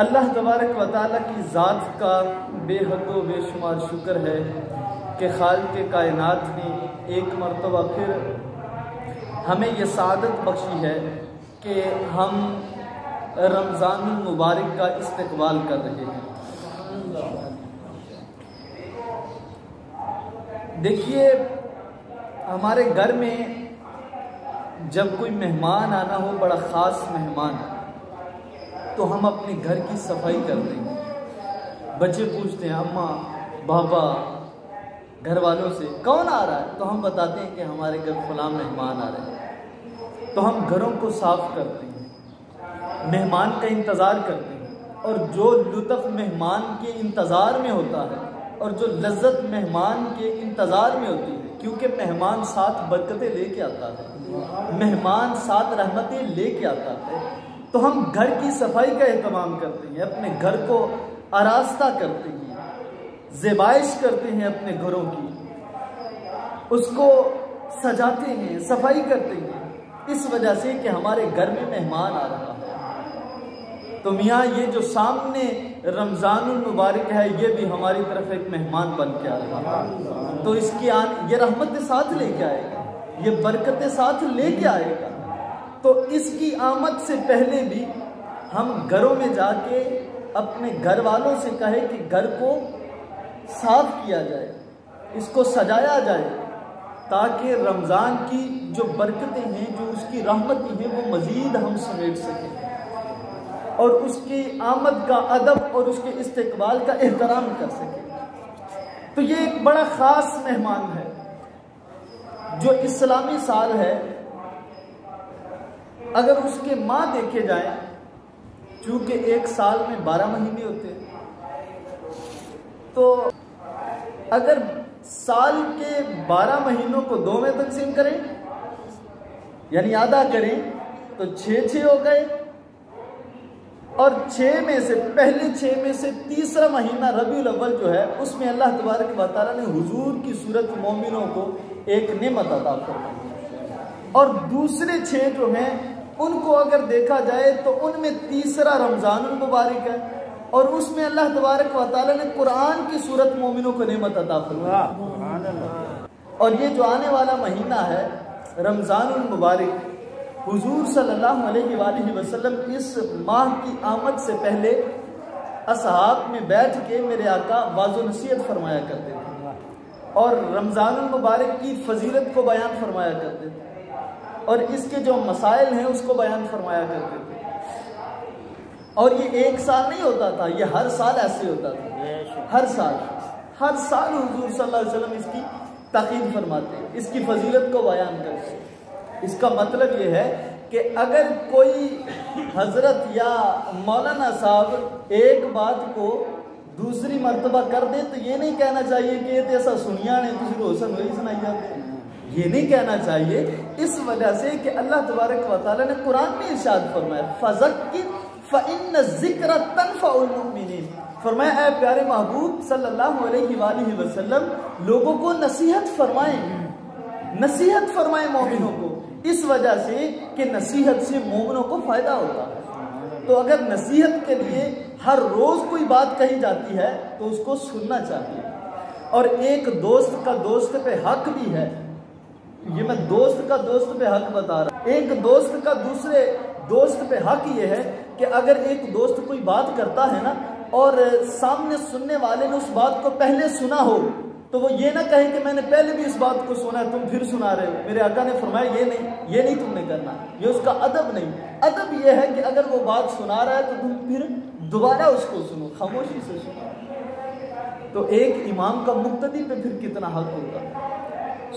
اللہ تبارک و تعالیٰ کی ذات کا بے حد و بے شمار شکر ہے کہ خالق کائنات نے ایک مرتبہ پھر ہمیں یہ سعادت بخشی ہے کہ ہم رمضان المبارک کا استقبال کر رہے ہیں۔ دیکھیے، ہمارے گھر میں جب کوئی مہمان آنا ہو، بڑا خاص مہمان، تو ہم اپنے گھر کی صفائی کرتے ہیں۔ بچے پوچھتے ہیں اماں بابا گھر والوں سے کون آ رہا ہے، تو ہم بتاتے ہیں کہ ہمارے گھر فلاں مہمان آ رہے ہیں۔ تو ہم گھروں کو صاف کرتے ہیں، مہمان کا انتظار کرتے ہیں، اور جو لطف مہمان کے انتظار میں ہوتا ہے اور جو لذت مہمان کے انتظار میں ہوتی ہے، کیونکہ مہمان ساتھ برکتیں لے کے آتا ہے، مہمان ساتھ رحمتیں لے کے آتا ہے، تو ہم گھر کی صفائی کا اہتمام کرتے ہیں، اپنے گھر کو آراستہ کرتے ہیں، زیبائش کرتے ہیں اپنے گھروں کی، اس کو سجاتے ہیں، صفائی کرتے ہیں، اس وجہ سے کہ ہمارے گھر میں مہمان آ رہا ہے۔ تو میاں یہ جو سامنے رمضان المبارک ہے، یہ بھی ہماری طرف ایک مہمان بن کے آ رہا ہے، تو اس کی یہ رحمت ساتھ لے کے آئے گا، یہ برکت ساتھ لے کے آئے گا۔ تو اس کی آمد سے پہلے بھی ہم گھروں میں جا کے اپنے گھر والوں سے کہے کہ گھر کو صاف کیا جائے، اس کو سجایا جائے، تاکہ رمضان کی جو برکتیں ہیں، جو اس کی رحمتیں ہیں، وہ مزید ہم سمیٹ سکیں اور اس کی آمد کا ادب اور اس کے استقبال کا احترام کر سکیں۔ تو یہ ایک بڑا خاص مہمان ہے جو اسلامی سال ہے۔ اگر اس کے ماہ دیکھے جائیں، چونکہ ایک سال میں 12 مہینے ہوتے ہیں، تو اگر سال کے 12 مہینوں کو 2 میں تقسیم کریں، یعنی آدھا کریں، تو 6 ہو گئے، اور 6 میں سے پہلے 6 میں سے تیسرا مہینہ ربیع الاول جو ہے، اس میں اللہ تبارک و تعالیٰ نے حضور کی صورت مومنوں کو ایک نعمت عطا فرمائی، اور دوسرے 6 جو ہیں ان کو اگر دیکھا جائے تو ان میں تیسرا رمضان المبارک ہے، اور اس میں اللہ تبارک و تعالیٰ نے قرآن کی صورت مومنوں کو نعمت عطا فرمائی۔ اور یہ جو آنے والا مہینہ ہے رمضان المبارک، حضور صلی اللہ علیہ وآلہ وسلم اس ماہ کی آمد سے پہلے اصحاب میں بیٹھ کے میرے آقا واعظ و نصیحت فرمایا کرتے تھے، اور رمضان المبارک کی فضیلت کو بیان فرمایا کرتے تھے، اور اس کے جو مسائل ہیں اس کو بیان فرمایا کرتے تھے۔ اور یہ ایک سال نہیں ہوتا تھا، یہ ہر سال ایسے ہوتا تھا، ہر سال حضور صلی اللہ علیہ وسلم اس کی تاکید فرماتے ہیں، اس کی فضیلت کو بیان کرتے ہیں۔ اس کا مطلب یہ ہے کہ اگر کوئی حضرت یا مولانا صاحب ایک بات کو دوسری مرتبہ کر دے تو یہ نہیں کہنا چاہیے کہ یہ تو ایسا سنیا نے تجھے روشن وہی سنائی جاتے ہیں، یہ نہیں کہنا چاہیے، اس وجہ سے کہ اللہ تبارک و تعالیٰ نے قرآن میں ارشاد فرمایا فَذَكِّرْ فَإِنَّ الذِّكْرَ تَنفَعُ الْمُؤْمِنِينَ، فرمایا اے پیارے محبوب صلی اللہ علیہ وآلہ وسلم لوگوں کو نصیحت فرمائیں مومنوں کو، اس وجہ سے کہ نصیحت سے مومنوں کو فائدہ ہوتا ہے۔ تو اگر نصیحت کے لیے ہر روز کوئی بات کہی جاتی ہے تو اس کو سننا چاہیے، اور ایک دوست کا دوست پہ حق بھی ہے، یہ میں دوست کا دوست پہ حق بتا رہا ہوں، ایک دوست کا دوسرے دوست پہ حق یہ ہے کہ اگر ایک دوست کوئی بات کرتا ہے نا اور سامنے سننے والے نے اس بات کو پہلے سنا ہو تو وہ یہ نہ کہے کہ میں نے پہلے بھی اس بات کو سنا ہے تم پھر سنا رہے ہو۔ میرے آقا نے فرمایا یہ نہیں تم نے کرنا، یہ اس کا ادب نہیں۔ ادب یہ ہے کہ اگر وہ بات سنا رہا ہے تو تم پھر دوبارہ اس کو سنو، خاموشی سے سنو۔ تو ایک امام کا مقتدی پہ پھر کتنا حق ہوگا۔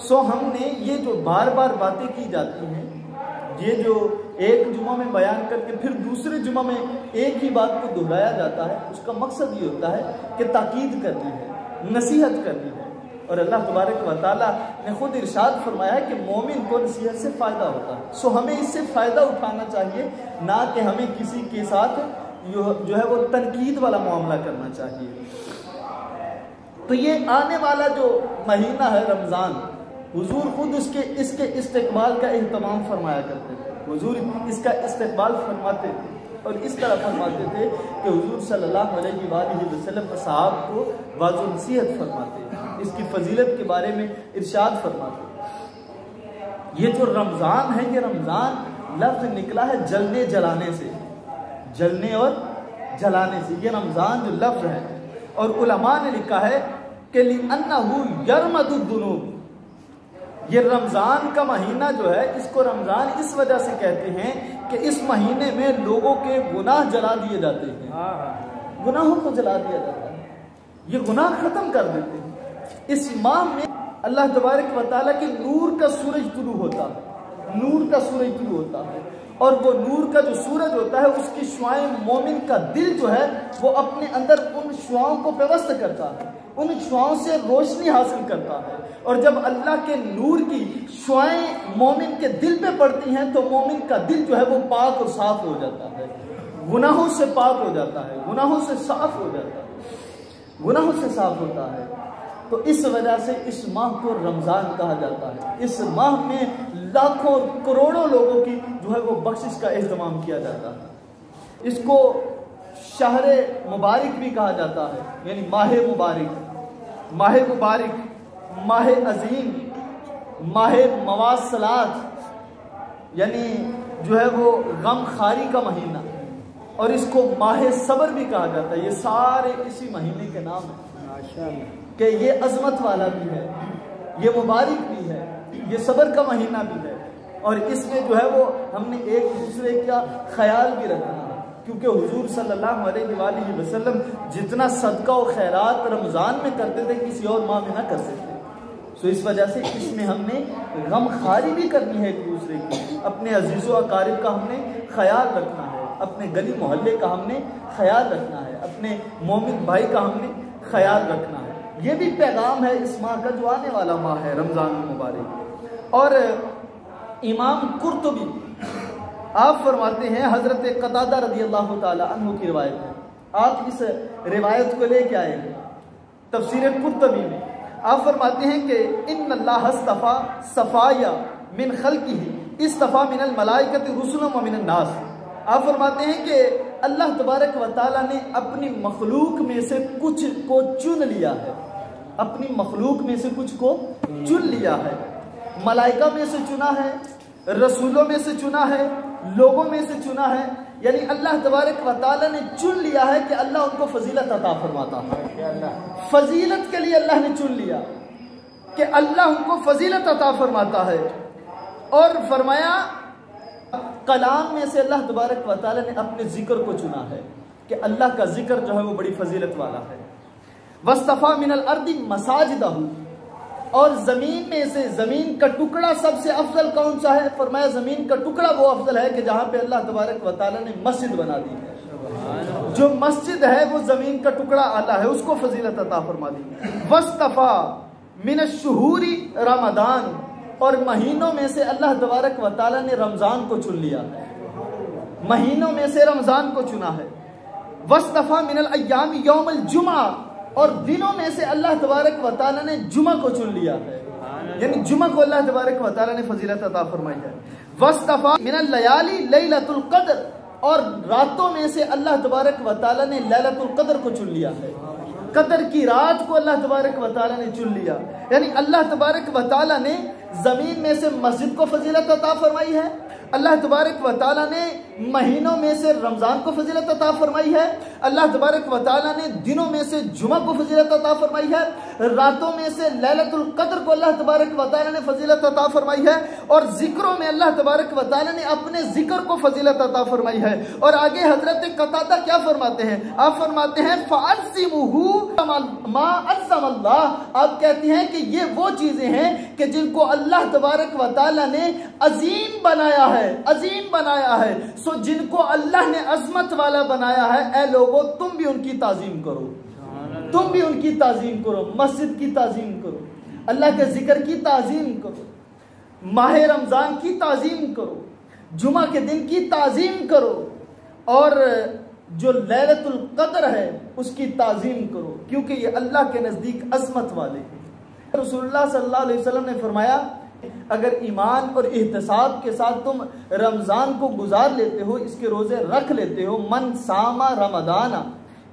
سو ہم نے یہ جو بار بار باتیں کی جاتی ہیں، یہ جو ایک جمعہ میں بیان کر کے پھر دوسرے جمعہ میں ایک ہی بات کو دہرایا جاتا ہے، اس کا مقصد یہ ہوتا ہے کہ تاکید کرنی ہے، نصیحت کرنی ہے، اور اللہ تبارک و تعالیٰ نے خود ارشاد فرمایا ہے کہ مومن کو نصیحت سے فائدہ ہوتا ہے۔ سو ہمیں اس سے فائدہ اٹھانا چاہیے، نہ کہ ہمیں کسی کے ساتھ جو ہے وہ تنقید والا معاملہ کرنا چاہیے۔ تو یہ آنے والا جو مہینہ ہے رمضان، حضور خود اس کے استقبال کا اہتمام فرمایا کرتے تھے، حضور اس کا استقبال فرماتے تھے، اور اس طرح فرماتے تھے کہ حضور صلی اللہ علیہ وآلہ وسلم اصحاب کو واضح و نصیحت فرماتے ہیں، اس کی فضیلت کے بارے میں ارشاد فرماتے ہیں۔ یہ جو رمضان ہے، یہ رمضان لفظ نکلا ہے جلنے جلانے سے، جلنے اور جلانے سے، یہ رمضان جو لفظ ہے۔ اور علماء نے لکھا ہے کہ لِأَنَّهُ يَرْمَدُ الذُّنُوبَ، یہ رمضان کا مہینہ جو ہے اس کو رمضان اس وجہ سے کہتے ہیں کہ اس مہینے میں لوگوں کے گناہ جلا دیے جاتے ہیں، گناہوں کو جلا دیا جاتا ہے، یہ گناہ ختم کر دیتے ہیں۔ اس ماہ میں اللہ تبارک و تعالیٰ کے نور کا سورج طلوع ہوتا ہے، نور کا سورج طلوع ہوتا ہے، اور وہ نور کا جو سورج ہوتا ہے اس کی شعاعیں مومن کا دل جو ہے وہ اپنے اندر ان شعاعوں کو پیوست کرتا ہے، ان شعاعوں سے روشنی حاصل کرتا ہے، اور جب اللہ کے نور کی شعاعیں مومن کے دل پہ پڑتی ہیں تو مومن کا دل جو ہے وہ پاک اور صاف ہو جاتا ہے، گناہوں سے پاک ہو جاتا ہے، گناہوں سے صاف ہو جاتا ہے، گناہوں سے صاف ہوتا ہے۔ تو اس وجہ سے اس ماہ کو رمضان کہا جاتا ہے۔ اس ماہ میں لاکھوں کروڑوں لوگوں کی جو ہے وہ بخشش کا اہتمام کیا جاتا ہے۔ اس کو شہر مبارک بھی کہا جاتا ہے، یعنی ماہ مبارک، ماہ مبارک، ماہ عظیم، ماہ مواصلات، یعنی جو ہے وہ غم خاری کا مہینہ، اور اس کو ماہ صبر بھی کہا جاتا ہے۔ یہ سارے اسی مہینے کے نام ہیں کہ یہ عظمت والا بھی ہے، یہ مبارک بھی ہے، یہ صبر کا مہینہ بھی ہے، اور اس میں جو ہے وہ ہم نے ایک دوسرے کا خیال بھی رکھنا ہے، کیونکہ حضور صلی اللہ علیہ وآلہ وسلم جتنا صدقہ و خیرات رمضان میں کرتے تھے کسی اور ماہ میں نہ کر سکتے، سو اس وجہ سے اس میں ہم نے غم خاری بھی کرنی ہے ایک دوسرے کی، اپنے عزیز و اقارب کا ہم نے خیال رکھنا ہے، اپنے گلی محلے کا ہم نے خیال رکھنا ہے، اپنے مومن بھائی کا ہم نے خیال رکھنا ہے۔ یہ بھی پیغام ہے اس ماہ کا جو آنے والا ماہ ہے رمضان المبارک۔ اور امام قرطبی آپ فرماتے ہیں، حضرت قتادہ رضی اللہ تعالی عنہ کی روایت ہے، آپ اس روایت کو لے کے آئے ہیں تفسیر قرطبی میں، آپ فرماتے ہیں کہ ان اللہ اصطفیٰ صفایا من خلقہ اصطفیٰ من الملائکۃ رسلا ومن الناس، آپ فرماتے ہیں کہ اللہ تبارک و تعالیٰ نے اپنی مخلوق میں سے کچھ کو چن لیا ہے، اپنی مخلوق میں سے کچھ کو چن لیا ہے، ملائکہ میں سے چنا ہے، رسولوں میں سے چنا ہے، لوگوں میں سے چنا ہے، یعنی اللہ تبارک و تعالیٰ نے چن لیا ہے کہ اللہ ان کو فضیلت عطا فرماتا ہے، فضیلت کے لیے اللہ نے چن لیا کہ اللہ ان کو فضیلت عطا فرماتا ہے، اور فرمایا کلام میں سے اللہ تبارک و تعالیٰ نے اپنے ذکر کو چنا ہے کہ اللہ کا ذکر جو ہے وہ بڑی فضیلت والا ہے۔ وَاصْطَفَىٰ مِنَ الْأَرْضِ مَسَاجِدَهُ، اور زمین میں سے زمین کا ٹکڑا سب سے افضل کون سا ہے؟ فرمایا زمین کا ٹکڑا وہ افضل ہے کہ جہاں پہ اللہ تبارک و تعالیٰ نے مسجد بنا دی ہے، جو مسجد ہے وہ زمین کا ٹکڑا اعلیٰ ہے، اس کو فضیلت عطا فرما دی۔ وَاصْطَفَىٰ مِنَ الشُّهُورِ رمضان، اور مہینوں میں سے اللہ تبارک و تعالیٰ نے رمضان کو چن لیا ہے، مہینوں میں سے رمضان کو چنا ہے۔ وَاصْطَفَىٰ مِنَ الْأَيَّامِ يَوْمَ الْجُمْعَةِ، اور دنوں میں سے اللہ تبارک و تعالیٰ نے جمعہ کو چن لیا ہے، یعنی جمعہ کو اللہ تبارک و تعالیٰ نے فضیلت عطا فرمائی ہے۔ وَاصْطَفَىٰ مِنَ اللَّيَالِ لَيْلَةُ الْقَدْرِ، اور راتوں میں سے اللہ تبارک و تعالیٰ نے لیلۃ القدر کو چن لیا ہے، قدر کی رات کو اللہ تبارک و تعالیٰ نے چن لیا، یعنی اللہ تبارک و تعالیٰ نے زمین میں سے مسجد کو فضیلت عطا فرمائی ہے، اللہ تبارک و تعالیٰ نے مہینوں میں سے رمضان کو فضیلت عطا فرمائی ہے، اللہ تبارک و تعالیٰ نے دنوں میں سے جمعہ کو فضیلت عطا فرمائی ہے، راتوں میں سے لیلۃ القدر کو اللہ تبارک و تعالیٰ نے فضیلت عطا فرمائی ہے، اور ذکروں میں اللہ تبارک و تعالیٰ نے اپنے ذکر کو فضیلت عطا فرمائی ہے۔ اور آگے حضرت قتادہ کیا فرماتے ہیں؟ آپ فرماتے ہیں فَعَزِّمُهُ مَا عَزَّمَ اللَّهُ، آپ کہتے ہیں کہ یہ وہ چیزیں ہیں کہ جن کو اللہ تبارک و تعالیٰ نے عظیم بنایا ہے، عظیم بنایا ہے، سو جن کو اللہ نے عظمت والا بنایا ہے، اے لوگو تم بھی ان کی تعظیم کرو، تم بھی ان کی تعظیم کرو، مسجد کی تعظیم کرو، اللہ کے ذکر کی تعظیم کرو، ماہ رمضان کی تعظیم کرو، جمعہ کے دن کی تعظیم کرو، اور جو لیلۃ القدر ہے اس کی تعظیم کرو، کیونکہ یہ اللہ کے نزدیک عظمت والے ہیں۔ رسول اللہ صلی اللہ علیہ وسلم نے فرمایا اگر ایمان اور احتساب کے ساتھ تم رمضان کو گزار لیتے ہو، اس کے روزے رکھ لیتے ہو، من ساما رمضان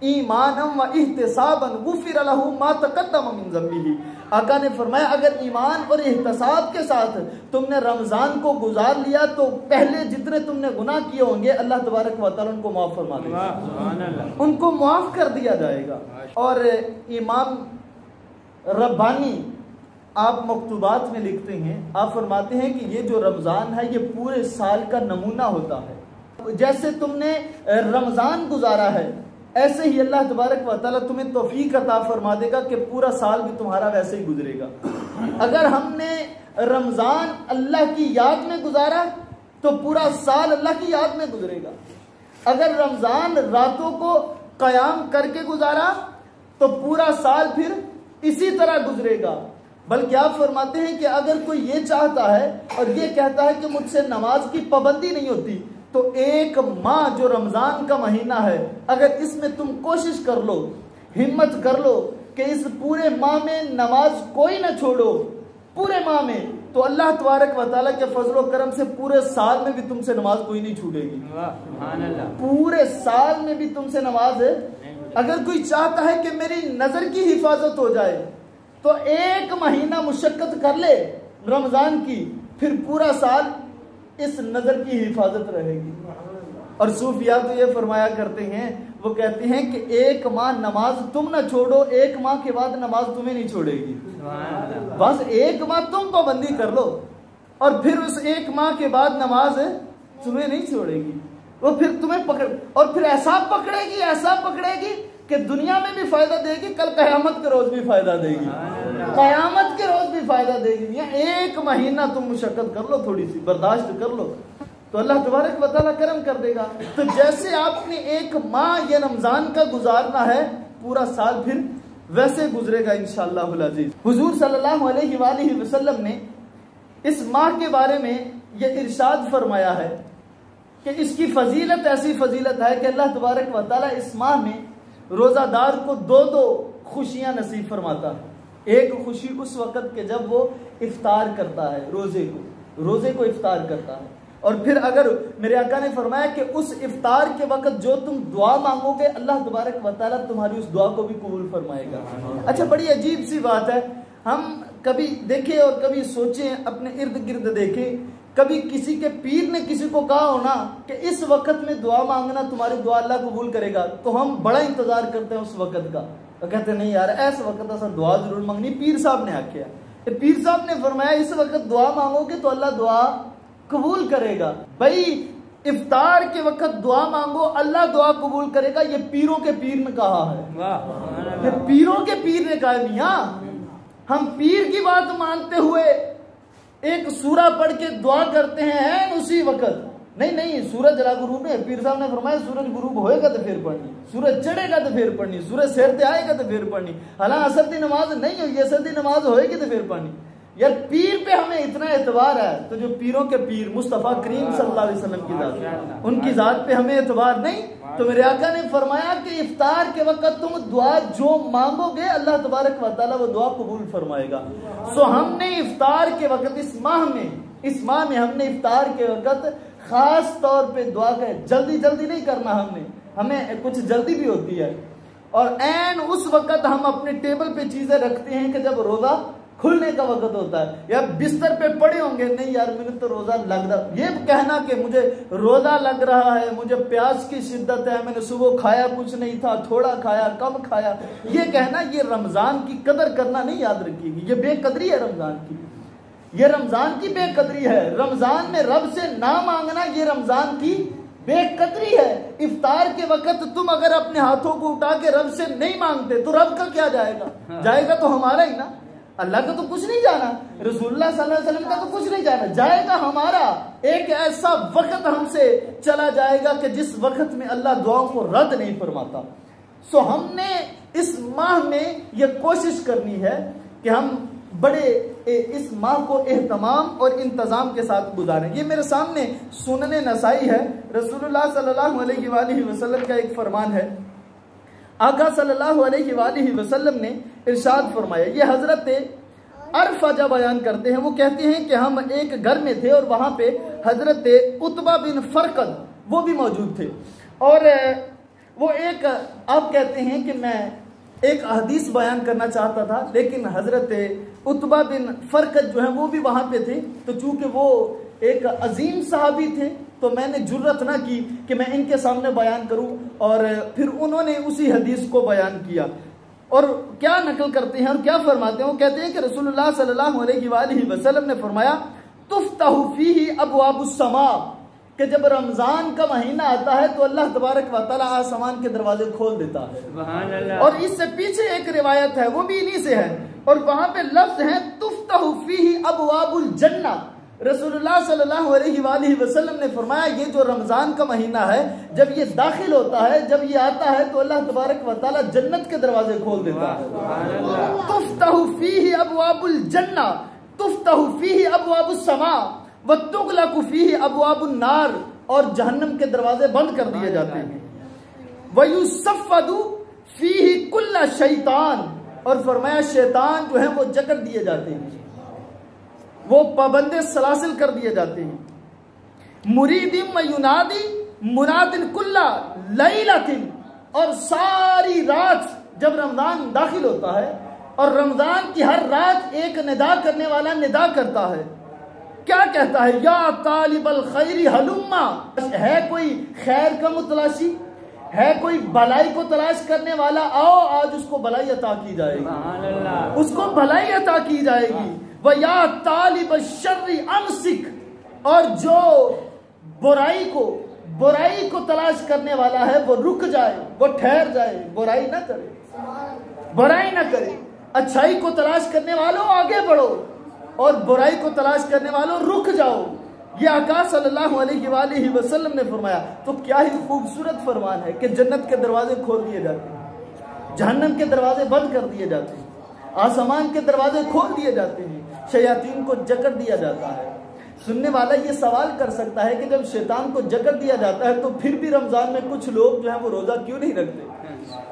ایمانا و احتسابا غفر له ما تقدم من ذنبه۔ آقا نے فرمایا اگر ایمان اور احتساب کے ساتھ تم نے رمضان کو گزار لیا تو پہلے جتنے تم نے گناہ کیے ہوں گے اللہ تبارک و تعالیٰ ان کو معاف فرما دے گا، ان کو معاف کر دیا جائے گا۔ اور امام ربانی آپ مکتوبات میں لکھتے ہیں، آپ فرماتے ہیں کہ یہ جو رمضان ہے یہ پورے سال کا نمونہ ہوتا ہے۔ جیسے تم نے رمضان گزارا ہے ایسے ہی اللہ تبارک و تعالیٰ تمہیں توفیق عطا فرما دے گا کہ پورا سال بھی تمہارا ویسے ہی گزرے گا۔ اگر ہم نے رمضان اللہ کی یاد میں گزارا تو پورا سال اللہ کی یاد میں گزرے گا۔ اگر رمضان راتوں کو قیام کر کے گزارا تو پورا سال پھر اسی طرح گزرے گا۔ بلکہ آپ فرماتے ہیں کہ اگر کوئی یہ چاہتا ہے اور یہ کہتا ہے کہ مجھ سے نماز کی پابندی نہیں ہوتی تو ایک ماہ جو رمضان کا مہینہ ہے اگر اس میں تم کوشش کر لو، ہمت کر لو کہ اس پورے ماہ میں نماز کوئی نہ چھوڑو پورے ماہ میں، تو اللہ تبارک و تعالیٰ کے فضل و کرم سے پورے سال میں بھی تم سے نماز کوئی نہیں چھوٹے گی۔ پورے سال میں بھی تم سے نماز ہے۔ اگر کوئی چاہتا ہے کہ میری نظر کی حفاظت ہو جائے تو ایک مہینہ مشقت کر لے رمضان کی، پھر پورا سال اس نظر کی حفاظت رہے گی۔ اور صوفیاء تو یہ فرمایا کرتے ہیں، وہ کہتے ہیں کہ ایک ماہ نماز تم نہ چھوڑو، ایک ماہ کے بعد نماز تمہیں نہیں چھوڑے گی۔ بس ایک ماہ تم پابندی کر لو اور پھر اس ایک ماہ کے بعد نماز تمہیں نہیں چھوڑے گی، وہ پھر تمہیں پکڑ اور پھر ایسا پکڑے گی کہ دنیا میں بھی فائدہ دے گی، کل قیامت کے روز بھی فائدہ دے گی، قیامت کے روز بھی فائدہ دے گی۔ ایک مہینہ تم مشقت کر لو، تھوڑی سی برداشت کر لو تو اللہ تبارک و تعالیٰ کرم کر دے گا۔ تو جیسے آپ نے ایک ماہ یہ رمضان کا گزارنا ہے پورا سال پھر ویسے گزرے گا انشاءاللہ العزیز۔ حضور صلی اللہ علیہ وآلہ وسلم نے اس ماہ کے بارے میں یہ ارشاد فرمایا ہے کہ اس کی فضیلت ایسی فضیلت ہے کہ اللہ تبارک و تعالیٰ اس ماہ میں روزہ دار کو دو خوشیاں نصیب فرماتا ہے۔ ایک خوشی اس وقت کہ جب وہ افطار کرتا ہے، روزے کو افطار کرتا ہے، اور پھر اگر میرے آقا نے فرمایا کہ اس افطار کے وقت جو تم دعا مانگو گے اللہ تبارک و تعالیٰ تمہاری اس دعا کو بھی قبول فرمائے گا۔ اچھا بڑی عجیب سی بات ہے، ہم کبھی دیکھیں اور کبھی سوچیں، اپنے ارد گرد دیکھیں، کبھی کسی کے پیر نے کسی کو کہا ہونا کہ اس وقت میں دعا مانگنا تمہاری دعا اللہ قبول کرے گا، تو ہم بڑا انتظار کرتے ہیں اس وقت کا، اور کہتے ہیں نہیں یار ایس وقت ایسا دعا ضرور مانگنی، پیر صاحب نے آکھیا، پیر صاحب نے فرمایا اس وقت دعا مانگو گے تو اللہ دعا قبول کرے گا۔ بھائی افطار کے وقت دعا مانگو اللہ دعا قبول کرے گا، یہ پیروں کے پیر نے کہا ہے، یہ پیروں کے پیر نے کہا ہے۔ میاں ہم پیر کی بات مانتے ہوئے ایک سورہ پڑھ کے دعا کرتے ہیں اسی وقت، نہیں سورج جلا غروب ہے، پیر صاحب نے فرمایا سورج غروب ہوئے گا تو پھر پڑھنی، سورج چڑھے گا تو پھر پڑھنی، سورج سیر تے آئے گا تو پھر پڑھنی، حالانکہ عصر دی نماز نہیں ہوئی، عصر دی نماز ہوئے گی تو پھر پڑھنی۔ یار پیر پہ ہمیں اتنا اعتبار ہے تو جو پیروں کے پیر مصطفیٰ کریم صلی اللہ علیہ وسلم کی ذات، ان کی ذات پہ ہمیں اعتبار نہیں، تو میرے آقا نے فرمایا کہ افطار کے وقت تم دعا جو مانگو گے اللہ تبارک و تعالیٰ وہ دعا قبول فرمائے گا۔ سو ہم نے افطار کے وقت اس ماہ میں ہم نے افطار کے وقت خاص طور پہ دعا کرے، جلدی نہیں کرنا، ہمیں کچھ جلدی بھی ہوتی ہے، اور عین اس وقت ہم اپنے ٹیبل پہ چیزیں رکھتے ہیں کہ جب روزہ کھلنے کا وقت ہوتا ہے، یا بستر پہ پڑے ہوں گے نہیں یار مجھے تو روزہ لگ رہا، یہ کہنا کہ مجھے روزہ لگ رہا ہے، مجھے پیاس کی شدت ہے، میں نے صبح کھایا کچھ نہیں تھا، تھوڑا کھایا کم کھایا، یہ کہنا یہ رمضان کی قدر کرنا نہیں یاد رکھیے گی، یہ بے قدری ہے رمضان کی، یہ رمضان کی بے قدری ہے۔ رمضان میں رب سے نہ مانگنا یہ رمضان کی بے قدری ہے۔ افطار کے وقت تم اگر اپنے ہاتھوں کو اٹھا کے رب سے نہیں مانگتے تو رب کا کیا جائے گا؟ جائے گا تو ہمارا ہی نا، اللہ کا تو کچھ نہیں جانا، رسول اللہ صلی اللہ علیہ وسلم کا تو کچھ نہیں جانا، جائے گا ہمارا۔ ایک ایسا وقت ہم سے چلا جائے گا کہ جس وقت میں اللہ دعاؤں کو رد نہیں فرماتا۔ سو ہم نے اس ماہ میں یہ کوشش کرنی ہے کہ ہم بڑے اس ماہ کو اہتمام اور انتظام کے ساتھ گزاریں۔ یہ میرے سامنے سنن نسائی ہے، رسول اللہ صلی اللہ علیہ وآلہ وسلم کا ایک فرمان ہے۔ آقا صلی اللہ علیہ وآلہ وسلم نے ارشاد فرمایا، یہ حضرت عرفجہ بیان کرتے ہیں، وہ کہتے ہیں کہ ہم ایک گھر میں تھے اور وہاں پہ حضرت عتبہ بن فرقد وہ بھی موجود تھے، اور وہ ایک آپ کہتے ہیں کہ میں ایک حدیث بیان کرنا چاہتا تھا، لیکن حضرت عتبہ بن فرقد جو ہیں وہ بھی وہاں پہ تھے، تو چونکہ وہ ایک عظیم صحابی تھے تو میں نے جرت نہ کی کہ میں ان کے سامنے بیان کروں، اور پھر انہوں نے اسی حدیث کو بیان کیا۔ اور کیا نقل کرتے ہیں اور کیا فرماتے ہیں؟ وہ کہتے ہیں کہ رسول اللہ صلی اللہ علیہ وآلہ وسلم نے فرمایا تفتح فیہ ابواب السماء، کہ جب رمضان کا مہینہ آتا ہے تو اللہ تبارک و تعالیٰ آسمان کے دروازے کھول دیتا ہے۔ سبحان اللہ۔ اور اس سے پیچھے ایک روایت ہے وہ بھی انہی سے ہے، اور وہاں پہ لفظ ہے تفتح فیہ ابواب الجنہ۔ رسول اللہ صلی اللہ علیہ وآلہ وسلم نے فرمایا یہ جو رمضان کا مہینہ ہے جب یہ داخل ہوتا ہے، جب یہ آتا ہے تو اللہ تبارک و تعالیٰ جنت کے دروازے کھول دیتا ہے۔ تفتح فیہ ابواب الجنہ تفتح فیہ ابواب السماء وتغلق فیہ ابواب النار، اور جہنم کے دروازے بند کر دیے جاتے ہیں۔ ویصفد فیہ کل شیطان، اور فرمایا شیطان جو ہیں وہ جکڑ دیے جاتے ہیں، وہ پابند سلاسل کر دیے جاتے ہیں۔ مرید ینادی مناد کل لیلۃ، اور ساری رات جب رمضان داخل ہوتا ہے اور رمضان کی ہر رات ایک ندا کرنے والا ندا کرتا ہے، کیا کہتا ہے؟ یا طالب الخیر ہلما، ہے کوئی خیر کا متلاشی، ہے کوئی بلائی کو تلاش کرنے والا، آؤ آج اس کو بلائی عطا کی جائے گی، اس کو بلائی عطا کی جائے گی۔ وَيَا طَالِبَ الشَّرِّ أَمْسِكْ، اور جو برائی کو تلاش کرنے والا ہے وہ رک جائے، وہ ٹھہر جائے، برائی نہ کرے۔ اچھائی کو تلاش کرنے والوں آگے بڑھو، اور برائی کو تلاش کرنے والوں رک جاؤ۔ یہ آقا صلی اللہ علیہ وآلہ وسلم نے فرمایا۔ تو کیا ہی خوبصورت فرمان ہے کہ جنت کے دروازے کھول دیے جاتے ہیں، جہنم کے دروازے بند کر دیے جاتے ہیں، آسمان کے دروازے کھول دیے جاتے ہیں، شیاطین کو جکڑ دیا جاتا ہے۔ سننے والا یہ سوال کر سکتا ہے کہ جب شیطان کو جکڑ دیا جاتا ہے تو پھر بھی رمضان میں کچھ لوگ جو ہیں وہ روزہ کیوں نہیں رکھتے؟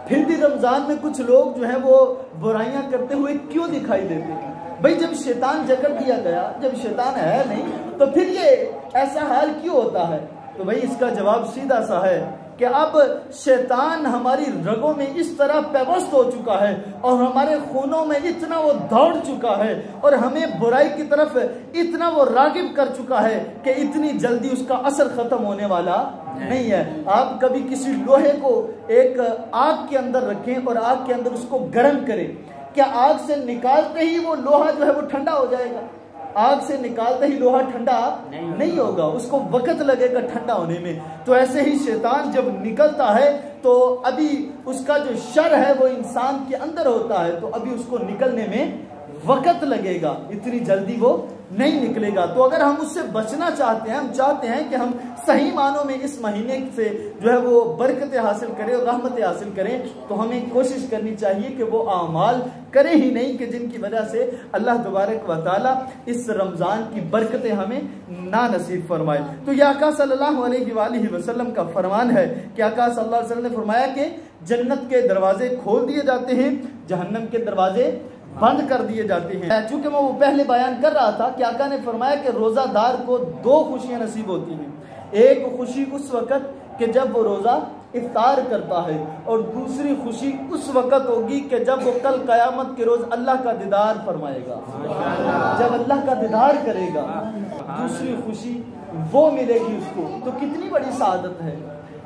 پھر بھی رمضان میں کچھ لوگ جو ہیں وہ برائیاں کرتے ہوئے کیوں دکھائی دیتے ہیں؟ بھئی جب شیطان جکڑ دیا گیا، جب شیطان ہے نہیں تو پھر یہ ایسا حال کیوں ہوتا ہے؟ تو بھئی اس کا جواب سیدھا سا ہے کہ اب شیطان ہماری رگوں میں اس طرح پیوست ہو چکا ہے اور ہمارے خونوں میں اتنا وہ دوڑ چکا ہے اور ہمیں برائی کی طرف اتنا وہ راغب کر چکا ہے کہ اتنی جلدی اس کا اثر ختم ہونے والا نہیں ہے۔ آپ کبھی کسی لوہے کو ایک آگ کے اندر رکھیں اور آگ کے اندر اس کو گرم کریں، کیا آگ سے نکالتے ہی وہ لوہا جو ہے وہ ٹھنڈا ہو جائے گا؟ آگ سے نکالتے ہی لوہا ٹھنڈا نہیں ہوگا، اس کو وقت لگے گا ٹھنڈا ہونے میں۔ تو ایسے ہی شیطان جب نکلتا ہے تو ابھی اس کا جو شر ہے وہ انسان کے اندر ہوتا ہے، تو ابھی اس کو نکلنے میں وقت لگے گا، اتنی جلدی وہ نہیں نکلے گا۔ تو اگر ہم اس سے بچنا چاہتے ہیں، ہم چاہتے ہیں کہ ہم صحیح معنوں میں اس مہینے سے جو ہے وہ برکتیں حاصل کریں اور رحمتیں حاصل کریں، تو ہمیں کوشش کرنی چاہیے کہ وہ اعمال کریں ہی نہیں کہ جن کی وجہ سے اللہ تبارک و تعالیٰ اس رمضان کی برکتیں ہمیں نہ نصیب فرمائے۔ تو یہ آقا صلی اللہ علیہ وآلہ وسلم کا فرمان ہے کہ آقا صلی اللہ علیہ وسلم نے فرمایا کہ جنت کے دروازے کھول دیے جاتے ہیں، جہنم کے دروازے بند کر دیے جاتے ہیں۔ چونکہ میں وہ پہلے بیان کر رہا تھا کہ آقا نے فرمایا کہ روزہ دار کو دو خوشیاں نصیب ہوتی ہیں، ایک خوشی اس وقت کہ جب وہ روزہ افطار کرتا ہے، اور دوسری خوشی اس وقت ہوگی کہ جب وہ کل قیامت کے روز اللہ کا دیدار فرمائے گا، جب اللہ کا دیدار کرے گا، دوسری خوشی وہ ملے گی اس کو۔ تو کتنی بڑی سعادت ہے،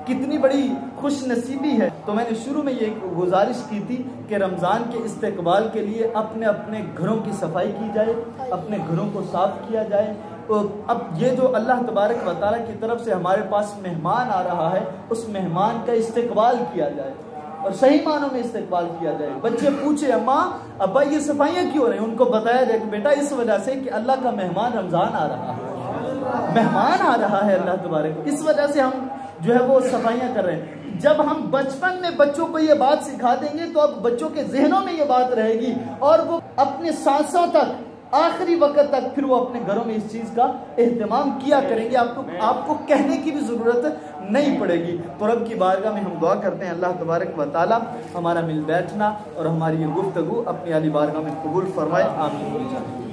کتنی بڑی خوش نصیبی ہے۔ تو میں نے شروع میں یہ گزارش کی تھی کہ رمضان کے استقبال کے لیے اپنے اپنے گھروں کی صفائی کی جائے، اپنے گھروں کو صاف کیا جائے۔ اب یہ جو اللہ تبارک و تعالیٰ کی طرف سے ہمارے پاس مہمان آ رہا ہے، اس مہمان کا استقبال کیا جائے اور صحیح معنوں میں استقبال کیا جائے۔ بچے پوچھے اماں ابا یہ صفائیاں کیوں ہو رہی ہیں، ان کو بتایا جائے کہ بیٹا اس وجہ سے کہ اللہ کا مہمان رمضان آ رہا ہے، مہمان آ رہا ہے اللہ تبارک، اس وجہ سے ہم جو ہے وہ صفائیاں کر رہے ہیں۔ جب ہم بچپن میں بچوں کو یہ بات سکھا دیں گے تو اب بچوں کے ذہنوں میں یہ بات رہے گی اور وہ اپنے سانسوں تک آخری وقت تک پھر وہ اپنے گھروں میں اس چیز کا اہتمام کیا کریں گے. آپ کو کہنے کی بھی ضرورت نہیں پڑے گی. تو رب کی بارگاہ میں ہم دعا کرتے ہیں اللہ تبارک و تعالی ہمارا مل بیٹھنا اور ہماری یہ گفتگو اپنی عالی بارگاہ میں قبول فرمائے. آمین.